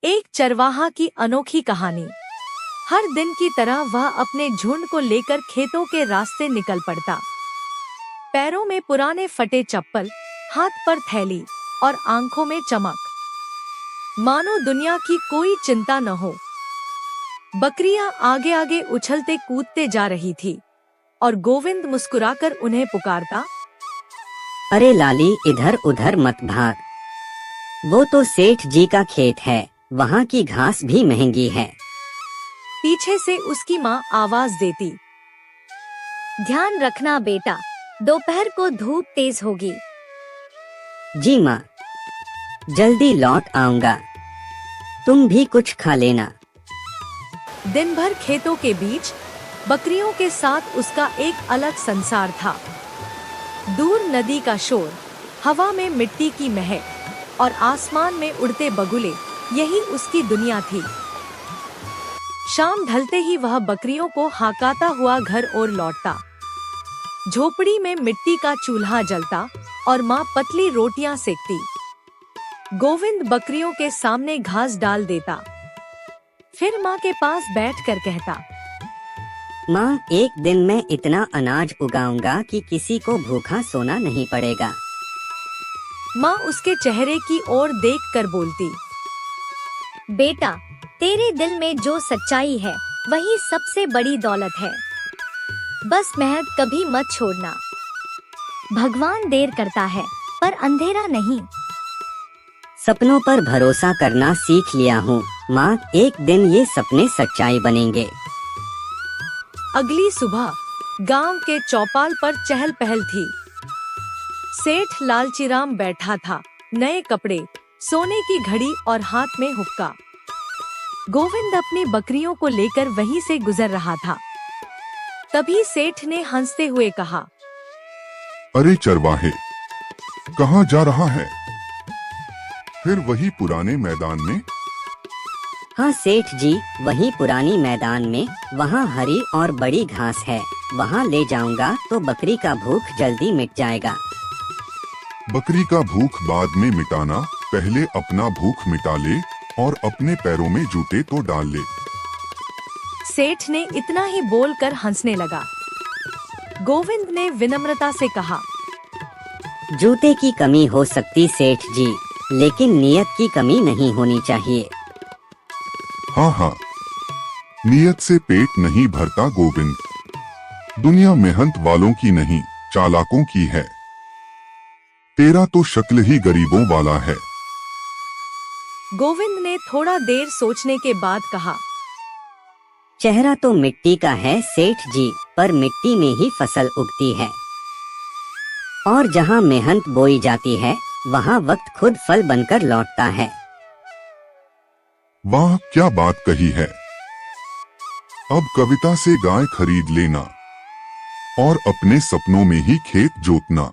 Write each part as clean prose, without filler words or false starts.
एक चरवाहा की अनोखी कहानी। हर दिन की तरह वह अपने झुंड को लेकर खेतों के रास्ते निकल पड़ता। पैरों में पुराने फटे चप्पल, हाथ पर थैली और आंखों में चमक, मानो दुनिया की कोई चिंता न हो। बकरियां आगे आगे उछलते कूदते जा रही थी और गोविंद मुस्कुराकर उन्हें पुकारता, अरे लाली, इधर उधर मत भाग। वो तो सेठ जी का खेत है, वहाँ की घास भी महंगी है। पीछे से उसकी माँ आवाज देती, ध्यान रखना बेटा, दोपहर को धूप तेज होगी। जी माँ, जल्दी लौट आऊंगा, तुम भी कुछ खा लेना। दिन भर खेतों के बीच बकरियों के साथ उसका एक अलग संसार था। दूर नदी का शोर, हवा में मिट्टी की महक और आसमान में उड़ते बगुले, यही उसकी दुनिया थी। शाम ढलते ही वह बकरियों को हाकाता हुआ घर ओर लौटता। झोपड़ी में मिट्टी का चूल्हा जलता और माँ पतली रोटियां सेकती। गोविंद बकरियों के सामने घास डाल देता, फिर माँ के पास बैठकर कहता, माँ, एक दिन मैं इतना अनाज उगाऊंगा कि किसी को भूखा सोना नहीं पड़ेगा। माँ उसके चेहरे की ओर देखकर बोलती, बेटा, तेरे दिल में जो सच्चाई है वही सबसे बड़ी दौलत है। बस मेहनत कभी मत छोड़ना। भगवान देर करता है पर अंधेरा नहीं। सपनों पर भरोसा करना सीख लिया हूँ माँ, एक दिन ये सपने सच्चाई बनेंगे। अगली सुबह गांव के चौपाल पर चहल पहल थी। सेठ लालचीराम बैठा था, नए कपड़े, सोने की घड़ी और हाथ में हुक्का। गोविंद अपनी बकरियों को लेकर वहीं से गुजर रहा था। तभी सेठ ने हंसते हुए कहा, अरे चरवाहे, कहाँ जा रहा है? फिर वही पुराने मैदान में? हाँ सेठ जी, वही पुरानी मैदान में। वहाँ हरी और बड़ी घास है, वहाँ ले जाऊंगा तो बकरी का भूख जल्दी मिट जाएगा। बकरी का भूख बाद में मिटाना, पहले अपना भूख मिटा ले और अपने पैरों में जूते तो डाल ले। सेठ ने इतना ही बोलकर हंसने लगा। गोविंद ने विनम्रता से कहा, जूते की कमी हो सकती सेठ जी, लेकिन नियत की कमी नहीं होनी चाहिए। हाँ हाँ, नियत से पेट नहीं भरता गोविंद। दुनिया मेहनत वालों की नहीं, चालाकों की है। तेरा तो शक्ल ही गरीबों वाला है। गोविंद ने थोड़ा देर सोचने के बाद कहा, चेहरा तो मिट्टी का है सेठ जी, पर मिट्टी में ही फसल उगती है। और जहाँ मेहनत बोई जाती है, वहाँ वक्त खुद फल बनकर लौटता है। वाह, क्या बात कही है। अब कविता से गाय खरीद लेना और अपने सपनों में ही खेत जोतना।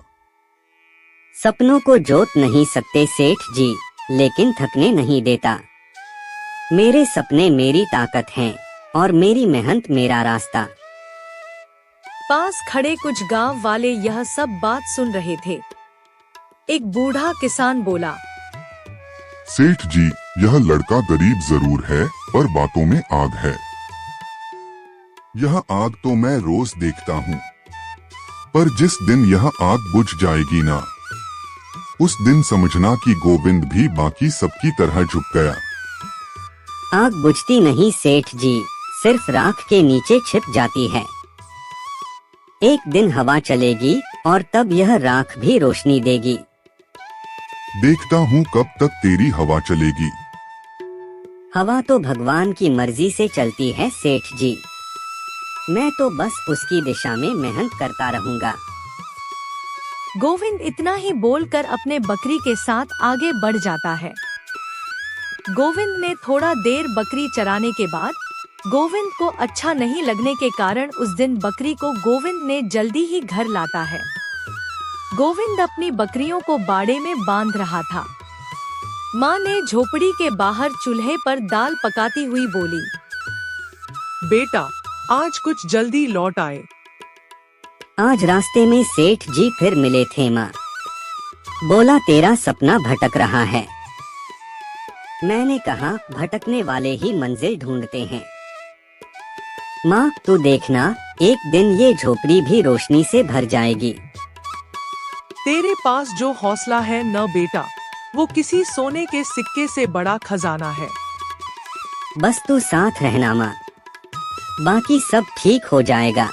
सपनों को जोत नहीं सकते सेठ जी, लेकिन थकने नहीं देता। मेरे सपने मेरी ताकत हैं और मेरी मेहनत मेरा रास्ता। पास खड़े कुछ गांव वाले यह सब बात सुन रहे थे। एक बूढ़ा किसान बोला, सेठ जी, यह लड़का गरीब जरूर है, पर बातों में आग है। यह आग तो मैं रोज देखता हूँ, पर जिस दिन यह आग बुझ जाएगी ना, उस दिन समझना कि गोविंद भी बाकी सबकी तरह झुक गया। आग बुझती नहीं सेठ जी, सिर्फ राख के नीचे छिप जाती है। एक दिन हवा चलेगी और तब यह राख भी रोशनी देगी। देखता हूँ कब तक तेरी हवा चलेगी। हवा तो भगवान की मर्जी से चलती है सेठ जी, मैं तो बस उसकी दिशा में मेहनत करता रहूंगा। गोविंद इतना ही बोलकर अपने बकरी के साथ आगे बढ़ जाता है। गोविंद ने थोड़ा देर बकरी चराने के बाद गोविंद को अच्छा नहीं लगने के कारण उस दिन बकरी को गोविंद ने जल्दी ही घर लाता है। गोविंद अपनी बकरियों को बाड़े में बांध रहा था। माँ ने झोपड़ी के बाहर चूल्हे पर दाल पकाती हुई बोली, बेटा, आज कुछ जल्दी लौट आए। आज रास्ते में सेठ जी फिर मिले थे माँ। बोला तेरा सपना भटक रहा है। मैंने कहा भटकने वाले ही मंजिल ढूंढते हैं। माँ तू देखना, एक दिन ये झोपड़ी भी रोशनी से भर जाएगी। तेरे पास जो हौसला है न बेटा, वो किसी सोने के सिक्के से बड़ा खजाना है। बस तू साथ रहना माँ, बाकी सब ठीक हो जाएगा।